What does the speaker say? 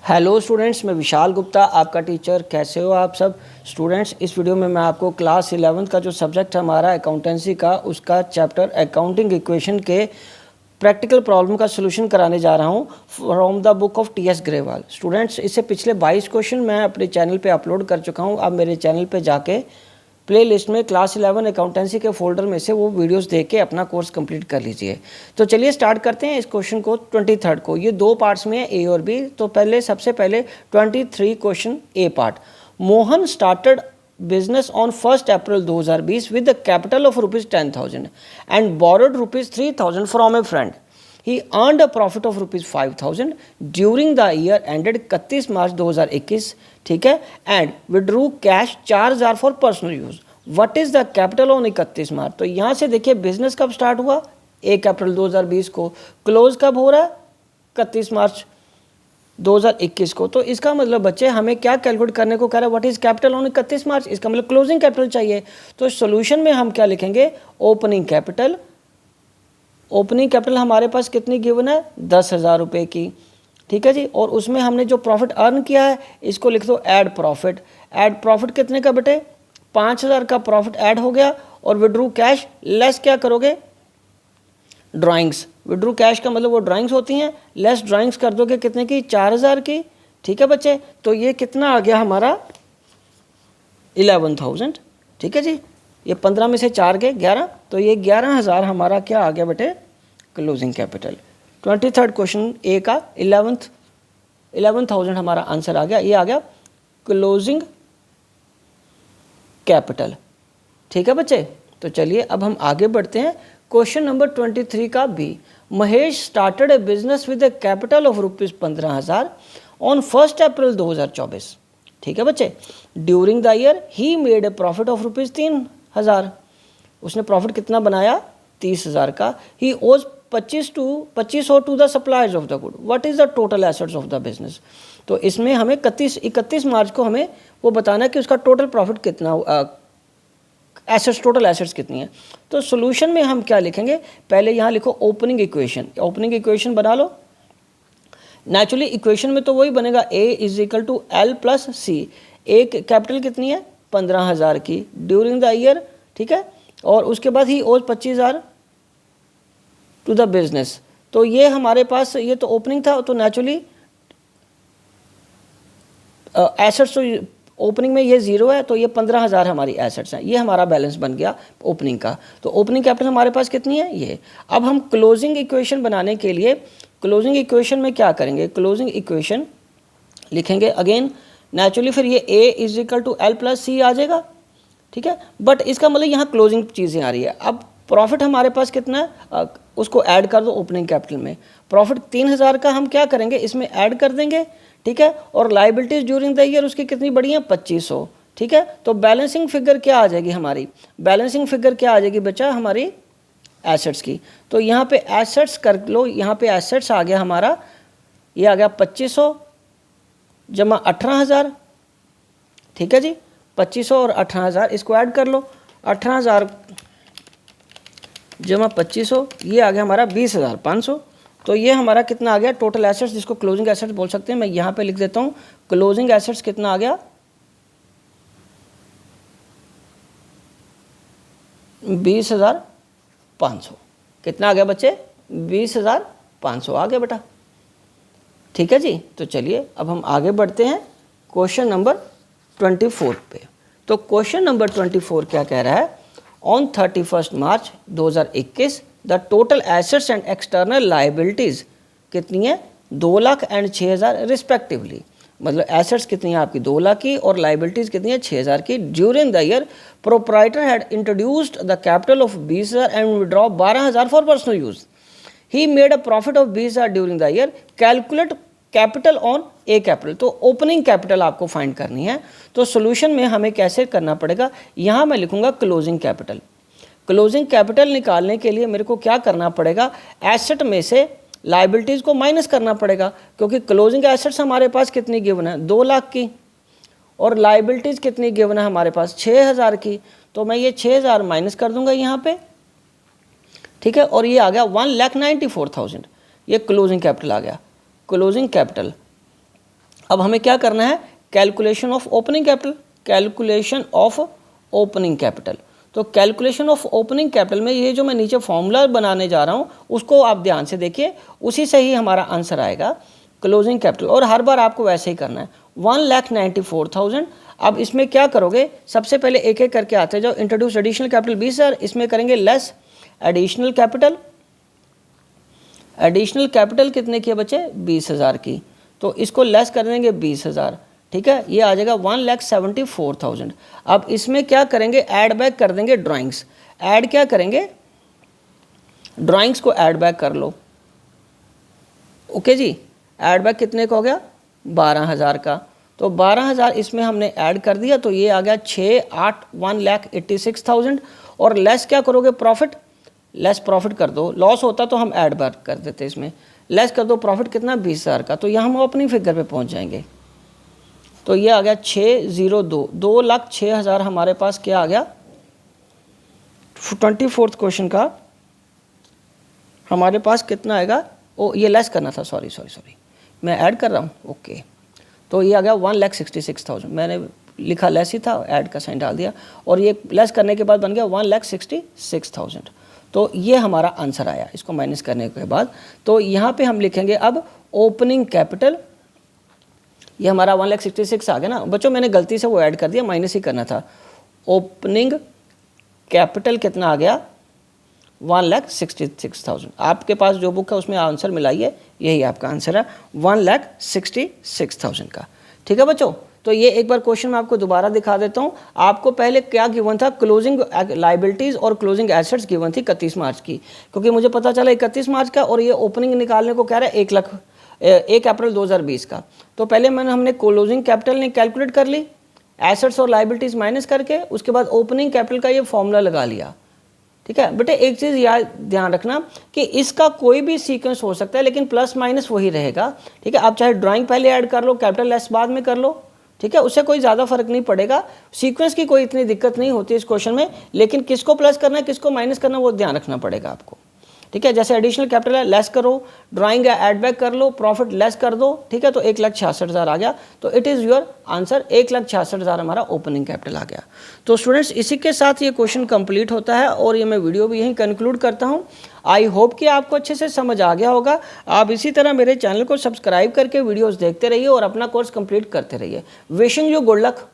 Hello students, मैं विशाल गुप्ता आपका teacher. कैसे हो आप सब स्टूडेंट्स। इस वीडियो में मैं आपको क्लास 11 का जो सब्जेक्ट है हमारा अकाउंटेंसी का, उसका चैप्टर अकाउंटिंग इक्वेशन के प्रैक्टिकल प्रॉब्लम का सलूशन कराने जा रहा हूं from the book of T.S.. Grewal. Students, इससे पिछले 22 क्वेश्चन मैं अपने चैनल पे अपलोड कर चुका हूं। आप मेरे चैनल पे जाके प्ले लिस्ट में क्लास 11 अकाउंटेंसी के फोल्डर में से वो वीडियोस देख के अपना कोर्स कंप्लीट कर लीजिए। तो चलिए स्टार्ट करते हैं इस क्वेश्चन को। 23 को ये दो पार्ट्स में है, ए और बी। तो सबसे पहले 23 question A part. Mohan started business on 1 April 2020 with a capital of ₹10,000 and borrowed ₹3,000 from a friend. He earned a profit of ₹5,000 during the year ended 31 मार्च 2021, ठीक है, and withdrew cash 4,000 for personal use. What is the capital on 31 मार्च। तो यहाँ से देखिए business कब start हुआ, 1 अप्रैल 2020 को। Close कब हो रहा है, 31 मार्च 2021 को। तो इसका मतलब बच्चे हमें क्या कैलकुलेट करने को कह रहा है, व्हाट इज कैपिटल ऑन 31 मार्च। इसका मतलब क्लोजिंग कैपिटल चाहिए। तो सोल्यूशन में हम क्या लिखेंगे, ओपनिंग कैपिटल। ओपनिंग कैपिटल हमारे पास कितनी गिवन है, 10,000 रुपये की, ठीक है जी। और उसमें हमने जो प्रॉफिट अर्न किया है इसको लिख दो ऐड प्रॉफिट। ऐड प्रॉफिट कितने का बेटे, 5,000 का प्रॉफिट ऐड हो गया। और विड्रू कैश लेस क्या करोगे, ड्राइंग्स। विड्रू कैश का मतलब वो ड्राइंग्स होती हैं, लेस ड्राइंग्स कर दोगे कितने की, 4,000 की, ठीक है बच्चे। तो ये कितना आ गया हमारा, 11,000, ठीक है जी। ये 15 में से 4 गए 11, तो ये 11,000 हमारा क्या आ गया बेटे, क्लोजिंग कैपिटल। 23 क्वेश्चन ए का 11,000 हमारा आंसर आ गया। ये आ गया क्लोजिंग कैपिटल, ठीक है बच्चे। तो चलिए अब हम आगे बढ़ते हैं। क्वेश्चन नंबर 23 का B. Mahesh started a business with a capital of ₹15,000 on 1 April 2024, ठीक है बच्चे। During the year he made a profit of ₹3,000। उसने प्रॉफिट कितना बनाया, 30,000 का। He owes 2500 to the suppliers of the good. What is the total assets of the business. तो इसमें हमें 31 मार्च को हमें वो बताना है कि उसका टोटल प्रॉफिट कितना, एसेट्स, टोटल एसेट्स कितनी है। तो सोल्यूशन में हम क्या लिखेंगे, पहले यहाँ लिखो ओपनिंग इक्वेशन। ओपनिंग इक्वेशन बना लो। नेचुरली इक्वेशन में तो वही बनेगा, A is equal to L plus C। एक कैपिटल कितनी है, 15,000 की, ड्यूरिंग द ईयर, ठीक है। और उसके बाद ही ओज 25,000 टू द बिजनेस। तो ये हमारे पास, ये तो ओपनिंग था, तो नेचुरली एसेट्स तो ओपनिंग में ये 0 है, तो ये 15,000 हमारी एसेट्स हैं। ये हमारा बैलेंस बन गया ओपनिंग का। तो ओपनिंग कैपिटल हमारे पास कितनी है, ये। अब हम क्लोजिंग इक्वेशन बनाने के लिए क्लोजिंग इक्वेशन में क्या करेंगे, क्लोजिंग इक्वेशन लिखेंगे अगेन। नेचुरली फिर ये A is equal to L plus C आ जाएगा, ठीक है। बट इसका मतलब यहाँ क्लोजिंग चीज़ें आ रही है। अब प्रॉफिट हमारे पास कितना है, उसको ऐड कर दो ओपनिंग कैपिटल में। प्रॉफिट 3,000 का हम क्या करेंगे, इसमें ऐड कर देंगे, ठीक है। और लाइबिलिटीज ड्यूरिंग द ईयर उसकी कितनी बढ़ी है, 2500, ठीक है। तो बैलेंसिंग फिगर क्या आ जाएगी हमारी, बैलेंसिंग फिगर क्या आ जाएगी बच्चा, हमारी एसेट्स की। तो यहाँ पे एसेट्स कर लो। यहाँ पे एसेट्स आ गया हमारा, ये आ गया 2500 जमा 18,000, ठीक है जी। 2500 और 18,000 इसको ऐड कर लो। 18,000 जमा 2500, ये आ गया हमारा 20,500। तो ये हमारा कितना आ गया टोटल एसेट्स, जिसको क्लोजिंग एसेट्स बोल सकते हैं। मैं यहाँ पे लिख देता हूँ, क्लोजिंग एसेट्स कितना आ गया, 20,500। कितना आ गया बच्चे, 20,500 आ गया बेटा, ठीक है जी। तो चलिए अब हम आगे बढ़ते हैं क्वेश्चन नंबर 24 पे। तो क्वेश्चन नंबर 24 क्या कह रहा है, on 31 March 2021 the total assets and external liabilities कितनी है, 2 लाख एंड 6,000 रिस्पेक्टिवली। मतलब एसेट्स कितनी है आपकी, 2 लाख की, और लाइबिलिटीज कितनी है, 6,000 की। During the year proprietor had introduced the capital of 20,000 and withdraw 12,000 for personal use. He made a profit of 20,000 during the year. Calculate capital on A capital. तो ओपनिंग कैपिटल आपको फाइंड करनी है। तो solution में हमें कैसे करना पड़ेगा, यहाँ मैं लिखूंगा क्लोजिंग कैपिटल। क्लोजिंग कैपिटल निकालने के लिए मेरे को क्या करना पड़ेगा, एसेट में से लाइबिलिटीज़ को माइनस करना पड़ेगा, क्योंकि क्लोजिंग एसेट्स हमारे पास कितनी गिवन है, 2 लाख की, और लाइबिलिटीज़ कितनी गिवन है हमारे पास, 6,000 की। तो मैं ये 6,000 माइनस कर दूंगा यहाँ पे, ठीक है। और ये आ गया 1,94,000, ये क्लोजिंग कैपिटल आ गया। क्लोजिंग कैपिटल अब हमें क्या करना है, calculation of opening capital, calculation of opening capital. तो कैलकुलेशन ऑफ ओपनिंग कैपिटल में ये जो मैं नीचे फॉर्मूला बनाने जा रहा हूँ उसको आप ध्यान से देखिए, उसी से ही हमारा आंसर आएगा क्लोजिंग कैपिटल। और हर बार आपको वैसे ही करना है, 1,94,000। अब इसमें क्या करोगे, सबसे पहले एक एक करके आते जाओ। इंट्रोड्यूस एडिशनल कैपिटल 20,000, इसमें करेंगे less additional capital. Additional capital कितने की है बच्चे, 20,000 की, तो इसको लेस कर देंगे 20,000, ठीक है, ये आ जाएगा 1,74,000। अब इसमें क्या करेंगे, ऐड बैक कर देंगे ड्राइंग्स। ऐड क्या करेंगे, ड्राइंग्स को ऐड बैक कर लो। ओके जी, ऐड बैक कितने का हो गया, 12,000 का। तो 12,000 इसमें हमने ऐड कर दिया, तो ये आ गया 1,86,000। और लेस क्या करोगे, प्रॉफिट, लेस प्रॉफिट कर दो। लॉस होता तो हम ऐड बैक कर देते, इसमें लेस कर दो प्रॉफिट कितना, 20,000 का। तो यहाँ हम अपनी फिगर पे पहुँच जाएंगे। तो ये आ गया 602, 2,06,000 हमारे पास क्या आ गया, 24th क्वेश्चन का हमारे पास कितना आएगा, ओ ये लेस करना था, सॉरी मैं ऐड कर रहा हूँ, ओके। तो ये आ गया 1,66,000, मैंने लिखा लेस ही था, ऐड का साइन डाल दिया, और ये लेस करने के बाद बन गया 1,66,000। तो ये हमारा आंसर आया इसको माइनस करने के बाद। तो यहाँ पे हम लिखेंगे अब ओपनिंग कैपिटल, ये हमारा 1,66,000 आ गया ना बच्चों, मैंने गलती से वो ऐड कर दिया, माइनस ही करना था। ओपनिंग कैपिटल कितना आ गया, 1,66,000। आपके पास जो बुक है उसमें आंसर मिलाइए, यही आपका आंसर है 1,66,000 का, ठीक है बच्चों। तो ये एक बार क्वेश्चन मैं आपको दोबारा दिखा देता हूँ। आपको पहले क्या गिवन था, क्लोजिंग लाइबिलिटीज़ और क्लोजिंग एसेट्स गिवन थी 31 मार्च की, क्योंकि मुझे पता चला 31 मार्च का, और ये ओपनिंग निकालने को कह रहा है 1 अप्रैल 2020 का। तो पहले हमने क्लोजिंग कैपिटल ने कैलकुलेट कर ली, एसेट्स और लाइबिलिटीज़ माइनस करके, उसके बाद ओपनिंग कैपिटल का ये फॉर्मूला लगा लिया, ठीक है बेटे। एक चीज़ याद ध्यान रखना कि इसका कोई भी सीक्वेंस हो सकता है, लेकिन प्लस माइनस वही रहेगा, ठीक है। आप चाहे ड्राइंग पहले ऐड कर लो, कैपिटल लेस बाद में कर लो, ठीक है, उससे कोई ज़्यादा फर्क नहीं पड़ेगा। सीक्वेंस की कोई इतनी दिक्कत नहीं होती इस क्वेश्चन में, लेकिन किसको प्लस करना है किसको माइनस करना है वो ध्यान रखना पड़ेगा आपको, ठीक है। जैसे एडिशनल कैपिटल है लेस करो, ड्राइंग है ऐड बैक कर लो, प्रॉफिट लेस कर दो, ठीक है। तो 1,66,000 आ गया, तो इट इज़ योर आंसर, 1,66,000 हमारा ओपनिंग कैपिटल आ गया। तो स्टूडेंट्स इसी के साथ ये क्वेश्चन कंप्लीट होता है, और ये मैं वीडियो भी यहीं कंक्लूड करता हूँ। आई होप कि आपको अच्छे से समझ आ गया होगा। आप इसी तरह मेरे चैनल को सब्सक्राइब करके वीडियोज़ देखते रहिए और अपना कोर्स कंप्लीट करते रहिए। Wishing you good luck.